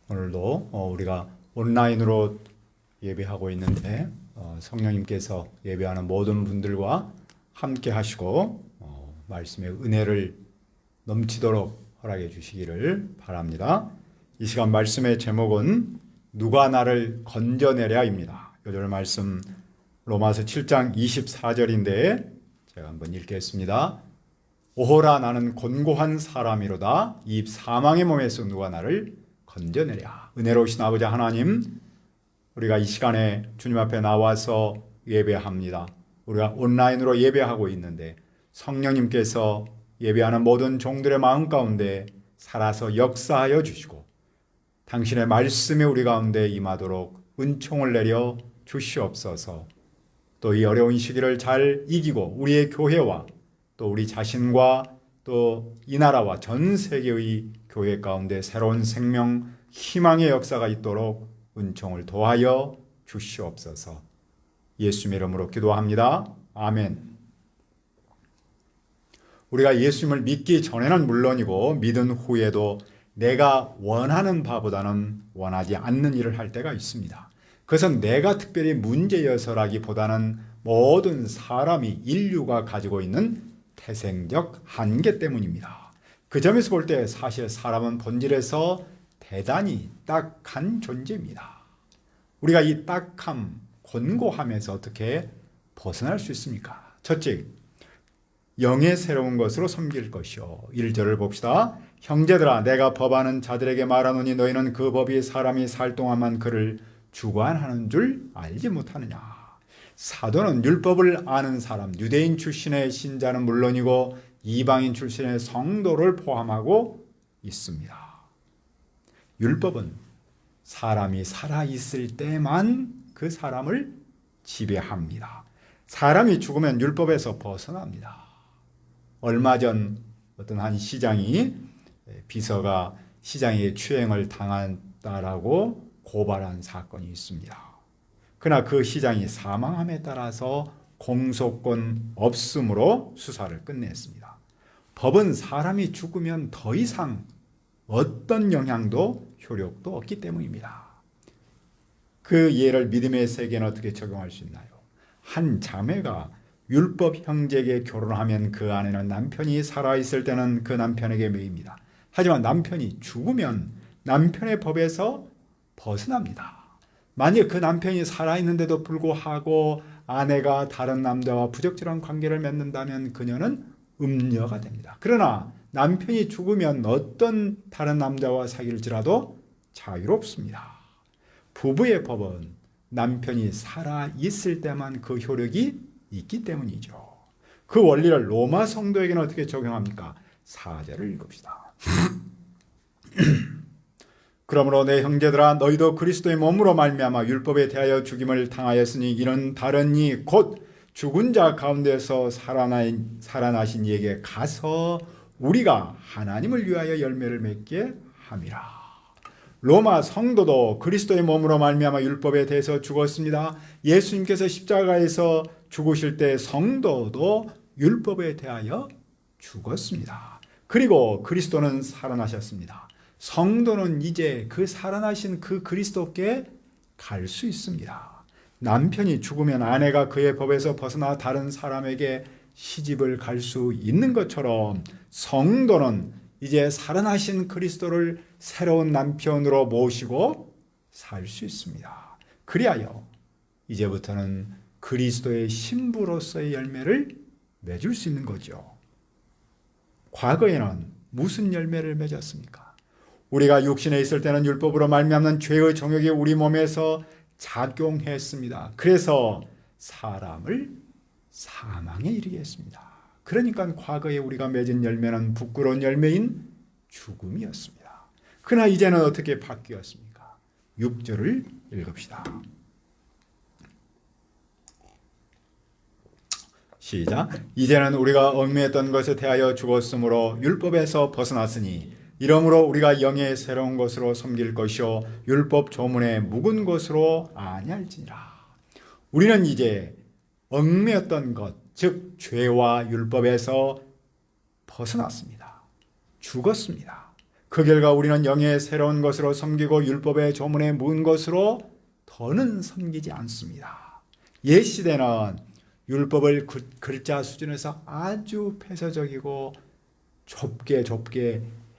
오늘도 우리가 온라인으로 예배하고 있는데 성령님께서 예배하는 모든 분들과 함께 하시고 말씀의 은혜를 넘치도록 허락해 주시기를 바랍니다. 이 시간 말씀의 제목은 누가 나를 건져내랴입니다. 요절 말씀 로마서 7장 24절인데 제가 한번 읽겠습니다. 오호라 나는 곤고한 사람이로다. 이 사망의 몸에서 누가 나를 건져내랴. 은혜로우신 아버지 하나님, 우리가 이 시간에 주님 앞에 나와서 예배합니다. 우리가 온라인으로 예배하고 있는데 성령님께서 예배하는 모든 종들의 마음 가운데 살아서 역사하여 주시고 당신의 말씀이 우리 가운데 임하도록 은총을 내려 주시옵소서. 또 이 어려운 시기를 잘 이기고 우리의 교회와 또 우리 자신과 또 이 나라와 전 세계의 교회 가운데 새로운 생명, 희망의 역사가 있도록 은총을 도하여 주시옵소서. 예수 이름으로 기도합니다. 아멘. 우리가 예수님을 믿기 전에는 물론이고 믿은 후에도 내가 원하는 바보다는 원하지 않는 일을 할 때가 있습니다. 그것은 내가 특별히 문제여서라기보다는 모든 사람이 인류가 가지고 있는 태생적 한계 때문입니다. 그 점에서 볼 때 사실 사람은 본질에서 대단히 딱한 존재입니다. 우리가 이 딱함, 곤고함에서 어떻게 벗어날 수 있습니까? 첫째, 영의 새로운 것으로 섬길 것이요. 1절을 봅시다. 형제들아 내가 법하는 자들에게 말하노니 너희는 그 법이 사람이 살 동안만 그를 주관하는 줄 알지 못하느냐. 사도는 율법을 아는 사람, 유대인 출신의 신자는 물론이고 이방인 출신의 성도를 포함하고 있습니다. 율법은 사람이 살아있을 때만 그 사람을 지배합니다. 사람이 죽으면 율법에서 벗어납니다. 얼마 전 어떤 한 시장이 비서가 시장에게 추행을 당한다라고 고발한 사건이 있습니다. 그러나 그 시장이 사망함에 따라서 공소권 없음으로 수사를 끝냈습니다. 법은 사람이 죽으면 더 이상 어떤 영향도 효력도 없기 때문입니다. 그 예를 믿음의 세계는 어떻게 적용할 수 있나요? 한 자매가 율법 형제에게 결혼하면 그 아내는 남편이 살아있을 때는 그 남편에게 매입니다. 하지만 남편이 죽으면 남편의 법에서 벗어납니다. 만약 그 남편이 살아있는데도 불구하고 아내가 다른 남자와 부적절한 관계를 맺는다면 그녀는 음녀가 됩니다. 그러나 남편이 죽으면 어떤 다른 남자와 사귈지라도 자유롭습니다. 부부의 법은 남편이 살아있을 때만 그 효력이 있기 때문이죠. 그 원리를 로마 성도에게는 어떻게 적용합니까? 4절을 읽읍시다. 그러므로 내 형제들아 너희도 그리스도의 몸으로 말미암아 율법에 대하여 죽임을 당하였으니 이는 다른 이 곧 죽은 자 가운데서 살아나신 이에게 가서 우리가 하나님을 위하여 열매를 맺게 함이라. 로마 성도도 그리스도의 몸으로 말미암아 율법에 대해서 죽었습니다. 예수님께서 십자가에서 죽으실 때 성도도 율법에 대하여 죽었습니다. 그리고 그리스도는 살아나셨습니다. 성도는 이제 그 살아나신 그 그리스도께 갈 수 있습니다. 남편이 죽으면 아내가 그의 법에서 벗어나 다른 사람에게 시집을 갈 수 있는 것처럼 성도는 이제 살아나신 그리스도를 새로운 남편으로 모시고 살 수 있습니다. 그리하여 이제부터는 그리스도의 신부로서의 열매를 맺을 수 있는 거죠. 과거에는 무슨 열매를 맺었습니까? 우리가 육신에 있을 때는 율법으로 말미암는 죄의 정욕이 우리 몸에서 작용했습니다. 그래서 사람을 사망에 이르게 했습니다. 그러니까 과거에 우리가 맺은 열매는 부끄러운 열매인 죽음이었습니다. 그러나 이제는 어떻게 바뀌었습니까? 6절을 읽읍시다. 시작. 이제는 우리가 얽매였던 것에 대하여 죽었으므로 율법에서 벗어났으니 이러므로 우리가 영의 새로운 것으로 섬길 것이요 율법 조문의 묵은 것으로 아니할지니라. 우리는 이제 얽매였던 것, 즉 죄와 율법에서 벗어났습니다. 죽었습니다. 그 결과 우리는 영의 새로운 것으로 섬기고 율법의 조문에 문 것으로 더는 섬기지 않습니다. 옛 시대는 율법을 글자 수준에서 아주 폐쇄적이고 좁게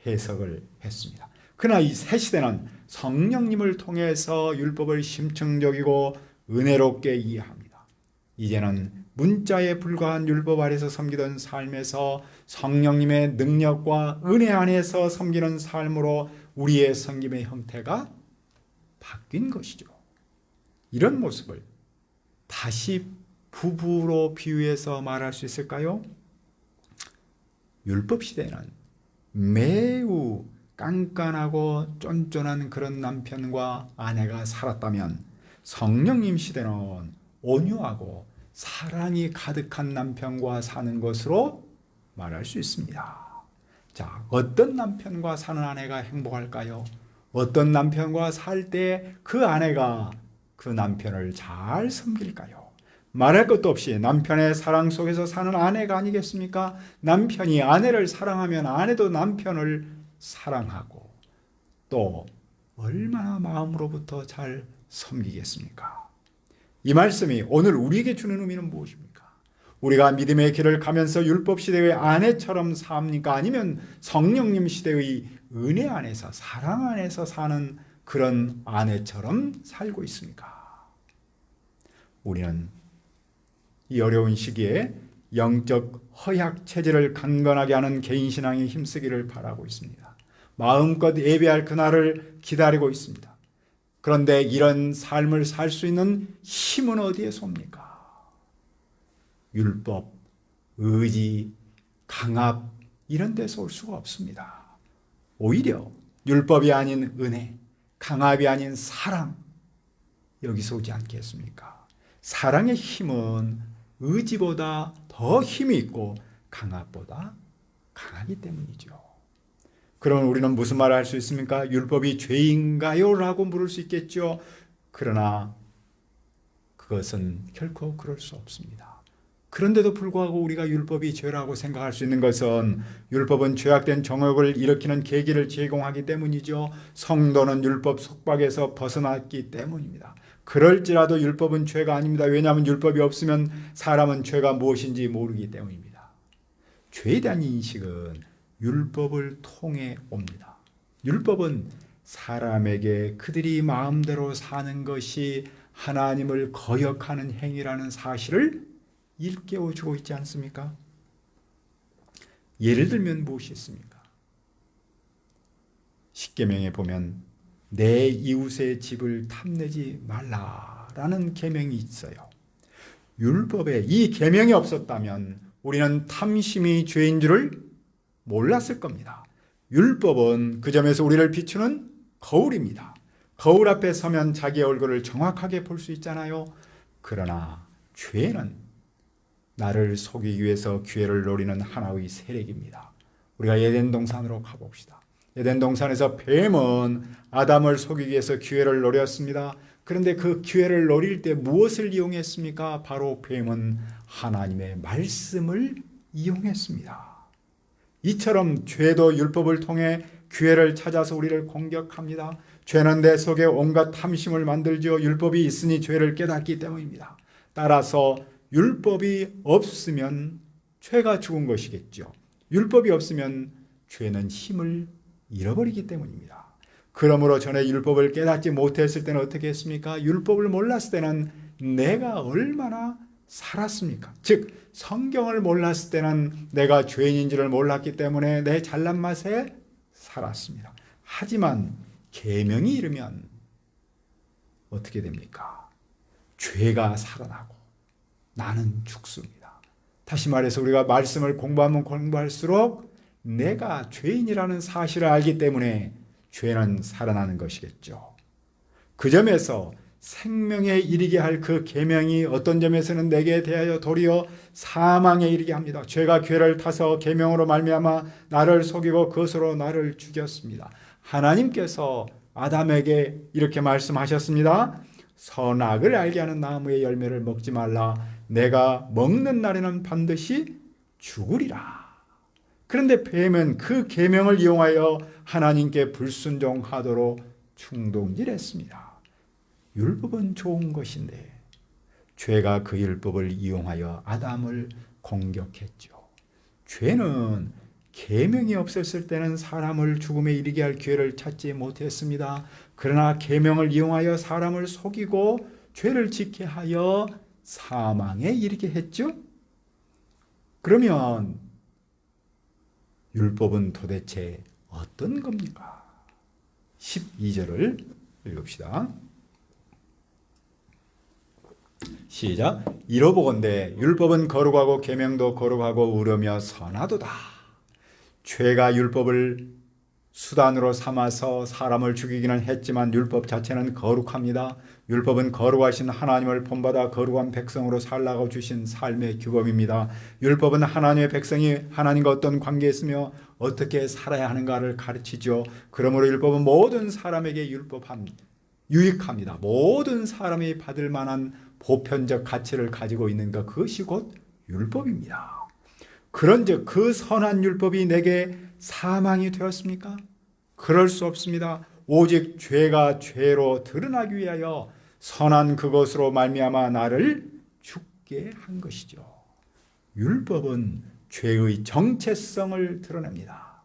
해석을 했습니다. 그러나 이 새 시대는 성령님을 통해서 율법을 심층적이고 은혜롭게 이해합니다. 이제는 문자에 불과한 율법 아래서 섬기던 삶에서 성령님의 능력과 은혜 안에서 섬기는 삶으로 우리의 섬김의 형태가 바뀐 것이죠. 이런 모습을 다시 부부로 비유해서 말할 수 있을까요? 율법 시대에는 매우 깐깐하고 쫀쫀한 그런 남편과 아내가 살았다면 성령님 시대는 온유하고 사랑이 가득한 남편과 사는 것으로 말할 수 있습니다. 자, 어떤 남편과 사는 아내가 행복할까요? 어떤 남편과 살 때 그 아내가 그 남편을 잘 섬길까요? 말할 것도 없이 남편의 사랑 속에서 사는 아내가 아니겠습니까? 남편이 아내를 사랑하면 아내도 남편을 사랑하고 또 얼마나 마음으로부터 잘 섬기겠습니까? 이 말씀이 오늘 우리에게 주는 의미는 무엇입니까? 우리가 믿음의 길을 가면서 율법 시대의 아내처럼 삽니까? 아니면 성령님 시대의 은혜 안에서 사랑 안에서 사는 그런 아내처럼 살고 있습니까? 우리는 이 어려운 시기에 영적 허약 체질을 강건하게 하는 개인 신앙에 힘쓰기를 바라고 있습니다. 마음껏 예배할 그날을 기다리고 있습니다. 그런데 이런 삶을 살 수 있는 힘은 어디에서 옵니까? 율법, 의지, 강압 이런 데서 올 수가 없습니다. 오히려 율법이 아닌 은혜, 강압이 아닌 사랑 여기서 오지 않겠습니까? 사랑의 힘은 의지보다 더 힘이 있고 강압보다 강하기 때문이죠. 그러면 우리는 무슨 말을 할 수 있습니까? 율법이 죄인가요? 라고 물을 수 있겠죠. 그러나 그것은 결코 그럴 수 없습니다. 그런데도 불구하고 우리가 율법이 죄라고 생각할 수 있는 것은 율법은 죄악된 정욕을 일으키는 계기를 제공하기 때문이죠. 성도는 율법 속박에서 벗어났기 때문입니다. 그럴지라도 율법은 죄가 아닙니다. 왜냐하면 율법이 없으면 사람은 죄가 무엇인지 모르기 때문입니다. 죄에 대한 인식은 율법을 통해 옵니다. 율법은 사람에게 그들이 마음대로 사는 것이 하나님을 거역하는 행위라는 사실을 일깨워주고 있지 않습니까? 예를 들면 무엇이 있습니까? 십계명에 보면 내 이웃의 집을 탐내지 말라라는 계명이 있어요. 율법에 이 계명이 없었다면 우리는 탐심이 죄인 줄을 몰랐을 겁니다. 율법은 그 점에서 우리를 비추는 거울입니다. 거울 앞에 서면 자기의 얼굴을 정확하게 볼 수 있잖아요. 그러나 죄는 나를 속이기 위해서 기회를 노리는 하나의 세력입니다. 우리가 에덴 동산으로 가봅시다. 에덴 동산에서 뱀은 아담을 속이기 위해서 기회를 노렸습니다. 그런데 그 기회를 노릴 때 무엇을 이용했습니까? 바로 뱀은 하나님의 말씀을 이용했습니다. 이처럼 죄도 율법을 통해 기회를 찾아서 우리를 공격합니다. 죄는 내 속에 온갖 탐심을 만들죠. 율법이 있으니 죄를 깨닫기 때문입니다. 따라서 율법이 없으면 죄가 죽은 것이겠죠. 율법이 없으면 죄는 힘을 잃어버리기 때문입니다. 그러므로 전에 율법을 깨닫지 못했을 때는 어떻게 했습니까? 율법을 몰랐을 때는 내가 얼마나 살았습니까? 즉 성경을 몰랐을 때는 내가 죄인인지를 몰랐기 때문에 내 잘난 맛에 살았습니다. 하지만 계명이 이르면 어떻게 됩니까? 죄가 살아나고 나는 죽습니다. 다시 말해서 우리가 말씀을 공부하면 공부할수록 내가 죄인이라는 사실을 알기 때문에 죄는 살아나는 것이겠죠. 그 점에서 생명에 이르게 할 그 계명이 어떤 점에서는 내게 대하여 도리어 사망에 이르게 합니다. 죄가 괴를 타서 계명으로 말미암아 나를 속이고 그것으로 나를 죽였습니다. 하나님께서 아담에게 이렇게 말씀하셨습니다. 선악을 알게 하는 나무의 열매를 먹지 말라. 내가 먹는 날에는 반드시 죽으리라. 그런데 뱀은 그 계명을 이용하여 하나님께 불순종하도록 충동질했습니다. 율법은 좋은 것인데 죄가 그 율법을 이용하여 아담을 공격했죠. 죄는 계명이 없었을 때는 사람을 죽음에 이르게 할 기회를 찾지 못했습니다. 그러나 계명을 이용하여 사람을 속이고 죄를 짓게 하여 사망에 이르게 했죠. 그러면 율법은 도대체 어떤 겁니까? 12절을 읽읍시다. 시작. 이러보건대 율법은 거룩하고 계명도 거룩하고 의로며 선하도다. 죄가 율법을 수단으로 삼아서 사람을 죽이기는 했지만 율법 자체는 거룩합니다. 율법은 거룩하신 하나님을 본받아 거룩한 백성으로 살라고 주신 삶의 규범입니다. 율법은 하나님의 백성이 하나님과 어떤 관계에 있으며 어떻게 살아야 하는가를 가르치죠. 그러므로 율법은 모든 사람에게 유익합니다. 모든 사람이 받을 만한 보편적 가치를 가지고 있는 것, 그것이 곧 율법입니다. 그런즉 그 선한 율법이 내게 사망이 되었습니까? 그럴 수 없습니다. 오직 죄가 죄로 드러나기 위하여 선한 그것으로 말미암아 나를 죽게 한 것이죠. 율법은 죄의 정체성을 드러냅니다.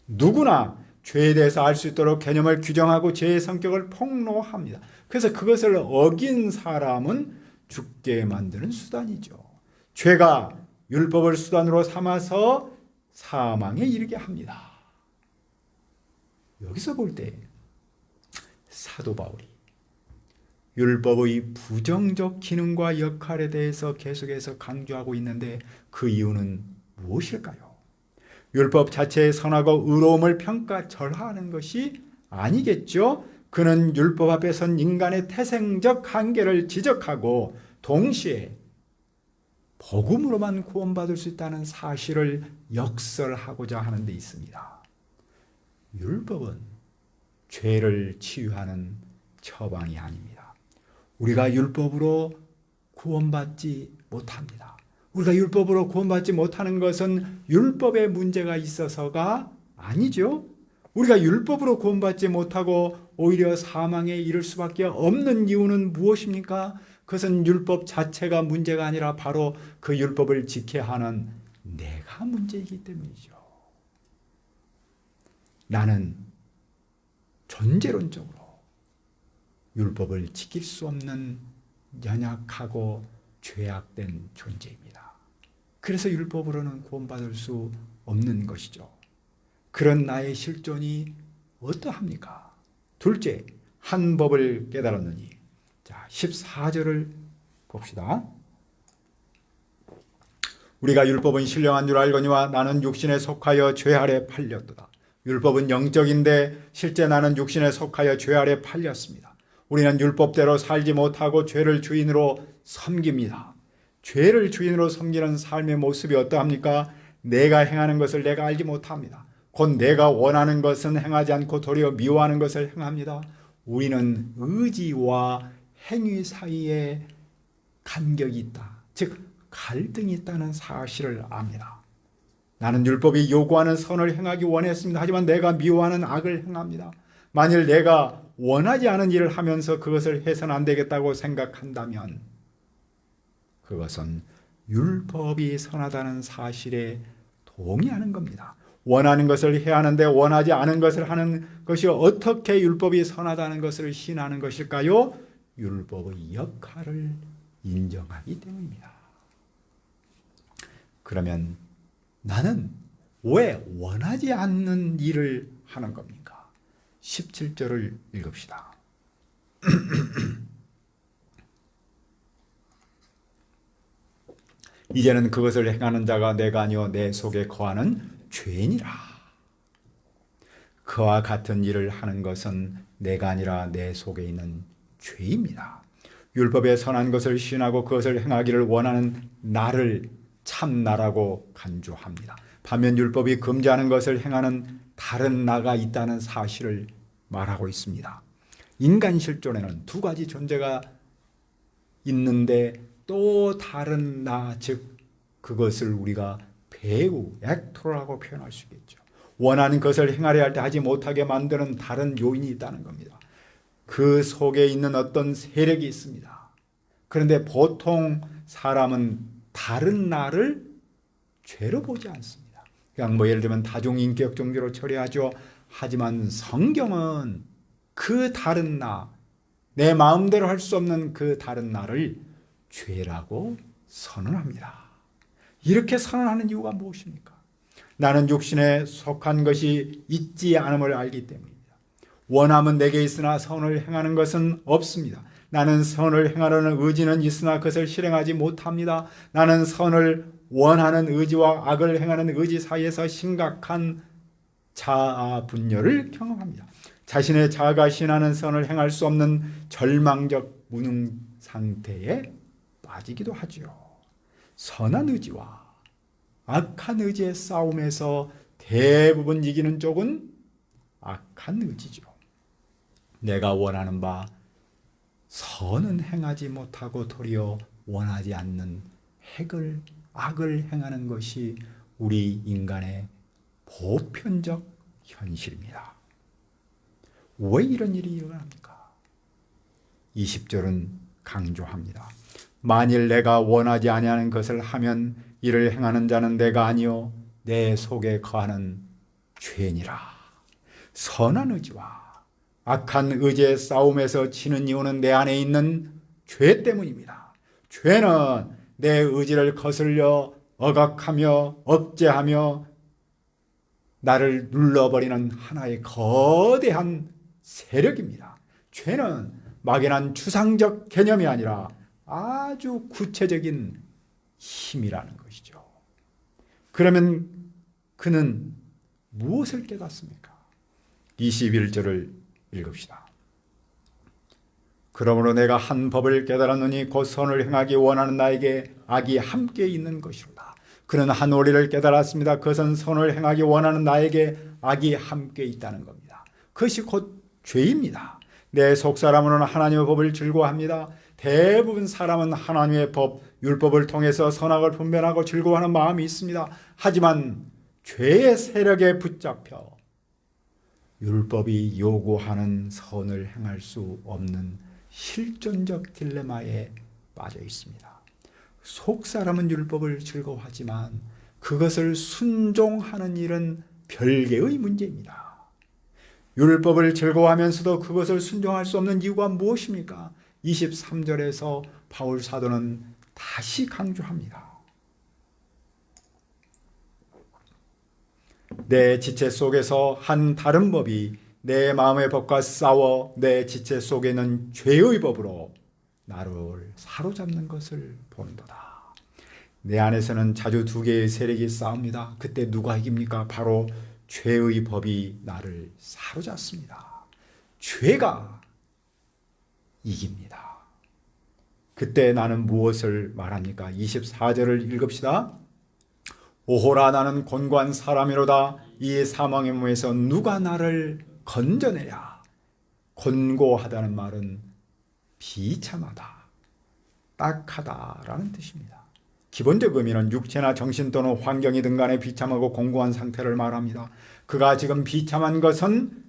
누구나 죄에 대해서 알 수 있도록 개념을 규정하고 죄의 성격을 폭로합니다. 그래서 그것을 어긴 사람은 죽게 만드는 수단이죠. 죄가 율법을 수단으로 삼아서 사망에 이르게 합니다. 여기서 볼 때 사도 바울이 율법의 부정적 기능과 역할에 대해서 계속해서 강조하고 있는데 그 이유는 무엇일까요? 율법 자체의 선하고 의로움을 평가절하하는 것이 아니겠죠. 그는 율법 앞에 선 인간의 태생적 한계를 지적하고 동시에 복음으로만 구원받을 수 있다는 사실을 역설하고자 하는 데 있습니다. 율법은 죄를 치유하는 처방이 아닙니다. 우리가 율법으로 구원받지 못합니다. 우리가 율법으로 구원받지 못하는 것은 율법에 문제가 있어서가 아니죠. 우리가 율법으로 구원받지 못하고 오히려 사망에 이를 수밖에 없는 이유는 무엇입니까? 그것은 율법 자체가 문제가 아니라 바로 그 율법을 지켜야 하는 내가 문제이기 때문이죠. 나는 존재론적으로 율법을 지킬 수 없는 연약하고 죄악된 존재입니다. 그래서 율법으로는 구원받을 수 없는 것이죠. 그런 나의 실존이 어떠합니까? 둘째, 한 법을 깨달았느니. 자, 14절을 봅시다. 우리가 율법은 신령한 줄 알거니와 나는 육신에 속하여 죄 아래 팔렸도다. 율법은 영적인데 실제 나는 육신에 속하여 죄 아래 팔렸습니다. 우리는 율법대로 살지 못하고 죄를 주인으로 섬깁니다. 죄를 주인으로 섬기는 삶의 모습이 어떠합니까? 내가 행하는 것을 내가 알지 못합니다. 곧 내가 원하는 것은 행하지 않고 도리어 미워하는 것을 행합니다. 우리는 의지와 행위 사이에 간격이 있다. 즉 갈등이 있다는 사실을 압니다. 나는 율법이 요구하는 선을 행하기 원했습니다. 하지만 내가 미워하는 악을 행합니다. 만일 내가 원하지 않은 일을 하면서 그것을 해서는 안 되겠다고 생각한다면 그것은 율법이 선하다는 사실에 동의하는 겁니다. 원하는 것을 해야 하는데 원하지 않은 것을 하는 것이 어떻게 율법이 선하다는 것을 시인하는 것일까요? 율법의 역할을 인정하기 때문입니다. 그러면 나는 왜 원하지 않는 일을 하는 겁니까? 17절을 읽읍시다. 이제는 그것을 행하는 자가 내가 아니요 내 속에 거하는 죄니라. 그와 같은 일을 하는 것은 내가 아니라 내 속에 있는 죄입니다. 율법의 선한 것을 시인하고 그것을 행하기를 원하는 나를 참나라고 간주합니다. 반면 율법이 금지하는 것을 행하는 다른 나가 있다는 사실을 말하고 있습니다. 인간 실존에는 두 가지 존재가 있는데 또 다른 나, 즉 그것을 우리가 배우, 액터라고 표현할 수 있겠죠. 원하는 것을 행하려 할 때 하지 못하게 만드는 다른 요인이 있다는 겁니다. 그 속에 있는 어떤 세력이 있습니다. 그런데 보통 사람은 다른 나를 죄로 보지 않습니다. 그냥 예를 들면 다중인격 종교로 처리하죠. 하지만 성경은 그 다른 나, 내 마음대로 할 수 없는 그 다른 나를 죄라고 선언합니다. 이렇게 선언하는 이유가 무엇입니까? 나는 육신에 속한 것이 있지 않음을 알기 때문입니다. 원함은 내게 있으나 선을 행하는 것은 없습니다. 나는 선을 행하려는 의지는 있으나 그것을 실행하지 못합니다. 나는 선을 원하는 의지와 악을 행하는 의지 사이에서 심각한 자아 분열을 경험합니다. 자신의 자아가 신하는 선을 행할 수 없는 절망적 무능 상태에 빠지기도 하죠. 선한 의지와 악한 의지의 싸움에서 대부분 이기는 쪽은 악한 의지죠. 내가 원하는 바 선은 행하지 못하고 도리어 원하지 않는 악을 행하는 것이 우리 인간의 보편적 현실입니다. 왜 이런 일이 일어납니까? 20절은 강조합니다. 만일 내가 원하지 아니하는 것을 하면 이를 행하는 자는 내가 아니요 내 속에 거하는 죄니라. 선한 의지와 악한 의지의 싸움에서 지는 이유는 내 안에 있는 죄 때문입니다. 죄는 내 의지를 거슬려 억압하며 억제하며 나를 눌러버리는 하나의 거대한 세력입니다. 죄는 막연한 추상적 개념이 아니라 아주 구체적인 힘이라는 것이죠. 그러면 그는 무엇을 깨닫습니까? 21절을 읽읍시다. 그러므로 내가 한 법을 깨달았느니 곧 선을 행하기 원하는 나에게 악이 함께 있는 것이로다. 그는 한 원리를 깨달았습니다. 그것은 선을 행하기 원하는 나에게 악이 함께 있다는 겁니다. 그것이 곧 죄입니다. 내 속사람은 하나님의 법을 즐거워합니다. 대부분 사람은 하나님의 법, 율법을 통해서 선악을 분별하고 즐거워하는 마음이 있습니다. 하지만 죄의 세력에 붙잡혀 율법이 요구하는 선을 행할 수 없는 실존적 딜레마에 빠져 있습니다. 속사람은 율법을 즐거워하지만 그것을 순종하는 일은 별개의 문제입니다. 율법을 즐거워하면서도 그것을 순종할 수 없는 이유가 무엇입니까? 23절에서 바울 사도는 다시 강조합니다. 내 지체 속에서 한 다른 법이 내 마음의 법과 싸워 내 지체 속에 있는 죄의 법으로 나를 사로잡는 것을 보는도다. 내 안에서는 자주 두 개의 세력이 싸웁니다. 그때 누가 이깁니까? 바로 죄의 법이 나를 사로잡습니다. 죄가 이깁니다. 그때 나는 무엇을 말합니까? 24절을 읽읍시다. 오호라 나는 곤고한 사람이로다. 이 사망의 몸에서 누가 나를 건져내랴. 곤고하다는 말은 비참하다, 딱하다라는 뜻입니다. 기본적 의미는 육체나 정신 또는 환경이든 간에 비참하고 공고한 상태를 말합니다. 그가 지금 비참한 것은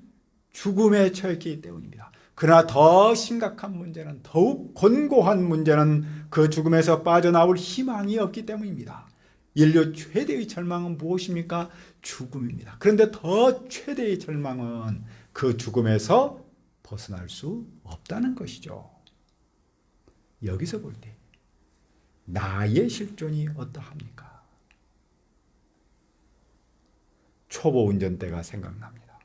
죽음에 처했기 때문입니다. 그러나 더 심각한 문제는, 더욱 곤고한 문제는 그 죽음에서 빠져나올 희망이 없기 때문입니다. 인류 최대의 절망은 무엇입니까? 죽음입니다. 그런데 더 최대의 절망은 그 죽음에서 벗어날 수 없다는 것이죠. 여기서 볼 때 나의 실존이 어떠합니까? 초보 운전대가 생각납니다.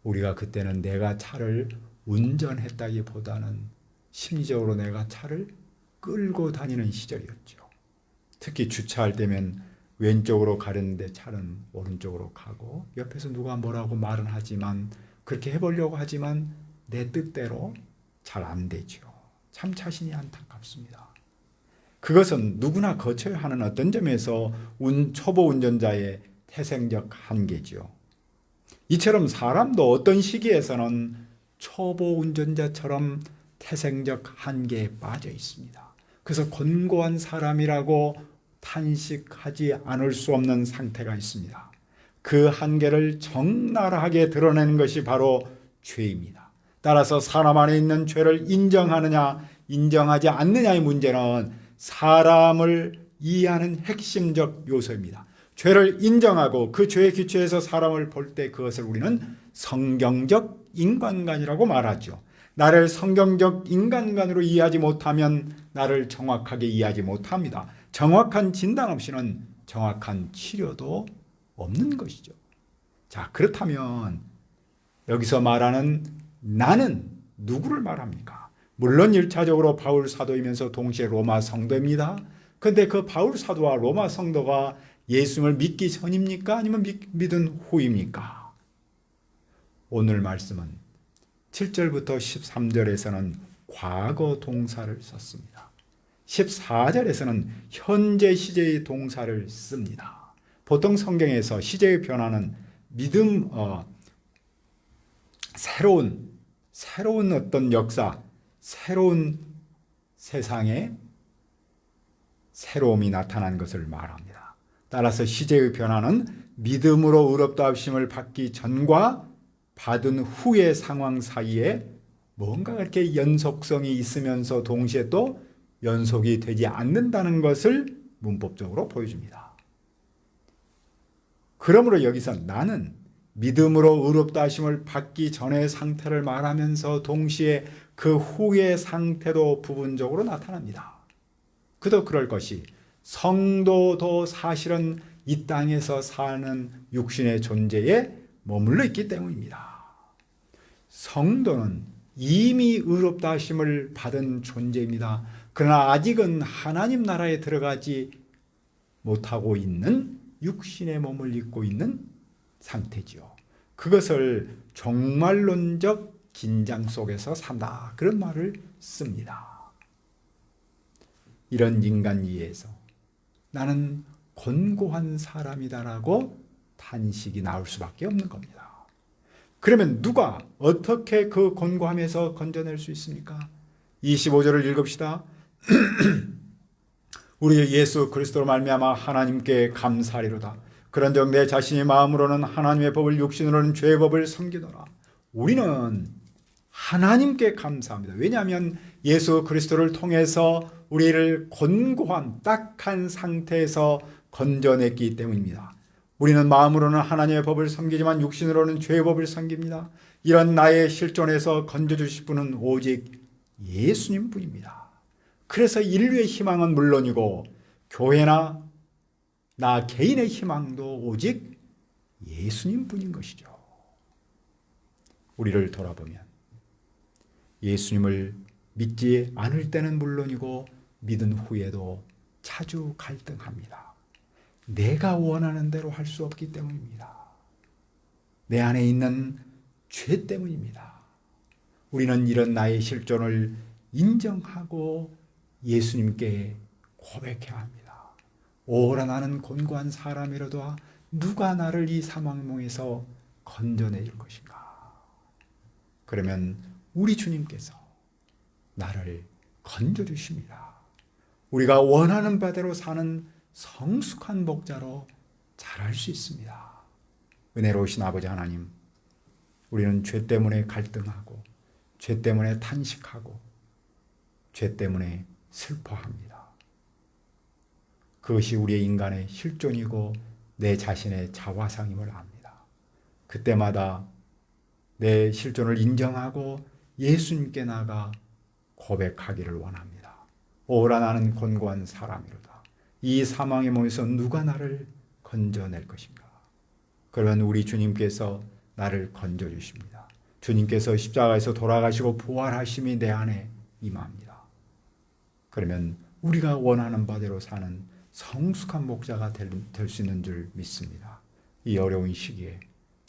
우리가 그때는 내가 차를 운전했다기보다는 심리적으로 내가 차를 끌고 다니는 시절이었죠. 특히 주차할 때면 왼쪽으로 가려는데 차는 오른쪽으로 가고 옆에서 누가 뭐라고 말은 하지만 그렇게 해보려고 하지만 내 뜻대로 잘 안 되죠. 참 자신이 안타깝습니다. 그것은 누구나 거쳐야 하는 어떤 점에서 초보 운전자의 태생적 한계죠. 이처럼 사람도 어떤 시기에서는 초보 운전자처럼 태생적 한계에 빠져 있습니다. 그래서 곤고한 사람이라고 탄식하지 않을 수 없는 상태가 있습니다. 그 한계를 적나라하게 드러내는 것이 바로 죄입니다. 따라서 사람 안에 있는 죄를 인정하느냐 인정하지 않느냐의 문제는 사람을 이해하는 핵심적 요소입니다. 죄를 인정하고 그 죄의 기초에서 사람을 볼 때 그것을 우리는 성경적 인간관이라고 말하죠. 나를 성경적 인간관으로 이해하지 못하면 나를 정확하게 이해하지 못합니다. 정확한 진단 없이는 정확한 치료도 없는 것이죠. 자, 그렇다면 여기서 말하는 나는 누구를 말합니까? 물론 1차적으로 바울 사도이면서 동시에 로마 성도입니다. 그런데 그 바울 사도와 로마 성도가 예수님을 믿기 전입니까? 아니면 믿은 후입니까? 오늘 말씀은 7절부터 13절에서는 과거 동사를 썼습니다. 14절에서는 현재 시제의 동사를 씁니다. 보통 성경에서 시제의 변화는 믿음, 새로운 어떤 역사, 새로운 세상에 새로움이 나타난 것을 말합니다. 따라서 시제의 변화는 믿음으로 의롭다 하심을 받기 전과 받은 후의 상황 사이에 뭔가 이렇게 연속성이 있으면서 동시에 또 연속이 되지 않는다는 것을 문법적으로 보여줍니다. 그러므로 여기서 나는 믿음으로 의롭다 하심을 받기 전의 상태를 말하면서 동시에 그 후의 상태도 부분적으로 나타납니다. 그도 그럴 것이 성도도 사실은 이 땅에서 사는 육신의 존재에 머물러 있기 때문입니다. 성도는 이미 의롭다 하심을 받은 존재입니다. 그러나 아직은 하나님 나라에 들어가지 못하고 있는 육신의 몸을 입고 있는 상태지요. 그것을 종말론적 긴장 속에서 산다. 그런 말을 씁니다. 이런 인간 이해에서 나는 곤고한 사람이다라고 탄식이 나올 수밖에 없는 겁니다. 그러면 누가 어떻게 그 곤고함에서 건져낼 수 있습니까? 25절을 읽읍시다. 우리 예수 그리스도로 말미암아 하나님께 감사하리로다. 그런즉 내 자신이 마음으로는 하나님의 법을 육신으로는 죄의 법을 섬기노라. 우리는 하나님께 감사합니다. 왜냐하면 예수 그리스도를 통해서 우리를 곤고한 딱한 상태에서 건져냈기 때문입니다. 우리는 마음으로는 하나님의 법을 섬기지만 육신으로는 죄의 법을 섬깁니다. 이런 나의 실존에서 건져주실 분은 오직 예수님 뿐입니다. 그래서 인류의 희망은 물론이고 교회나 나 개인의 희망도 오직 예수님 뿐인 것이죠. 우리를 돌아보면 예수님을 믿지 않을 때는 물론이고 믿은 후에도 자주 갈등합니다. 내가 원하는 대로 할 수 없기 때문입니다. 내 안에 있는 죄 때문입니다. 우리는 이런 나의 실존을 인정하고 예수님께 고백해야 합니다. 오라 나는 곤고한 사람이라도 누가 나를 이 사망몽에서 건져내줄 것인가. 그러면 우리 주님께서 나를 건져주십니다. 우리가 원하는 바대로 사는 성숙한 목자로 자랄 수 있습니다. 은혜로우신 아버지 하나님, 우리는 죄 때문에 갈등하고 죄 때문에 탄식하고 죄 때문에 슬퍼합니다. 그것이 우리의 인간의 실존이고 내 자신의 자화상임을 압니다. 그때마다 내 실존을 인정하고 예수님께 나가 고백하기를 원합니다. 오라 나는 곤고한 사람이로다. 이 사망의 몸에서 누가 나를 건져낼 것인가. 그러면 우리 주님께서 나를 건져주십니다. 주님께서 십자가에서 돌아가시고 부활하심이 내 안에 임합니다. 그러면 우리가 원하는 바대로 사는 성숙한 목자가 될 수 있는 줄 믿습니다. 이 어려운 시기에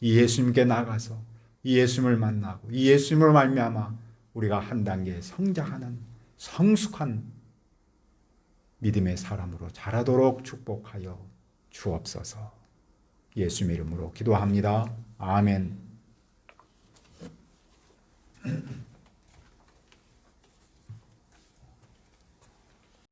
이 예수님께 나가서 이 예수님을 만나고 이 예수님으로 말미암아 우리가 한 단계 성장하는 성숙한 믿음의 사람으로 자라도록 축복하여 주옵소서. 예수님의 이름으로 기도합니다. 아멘.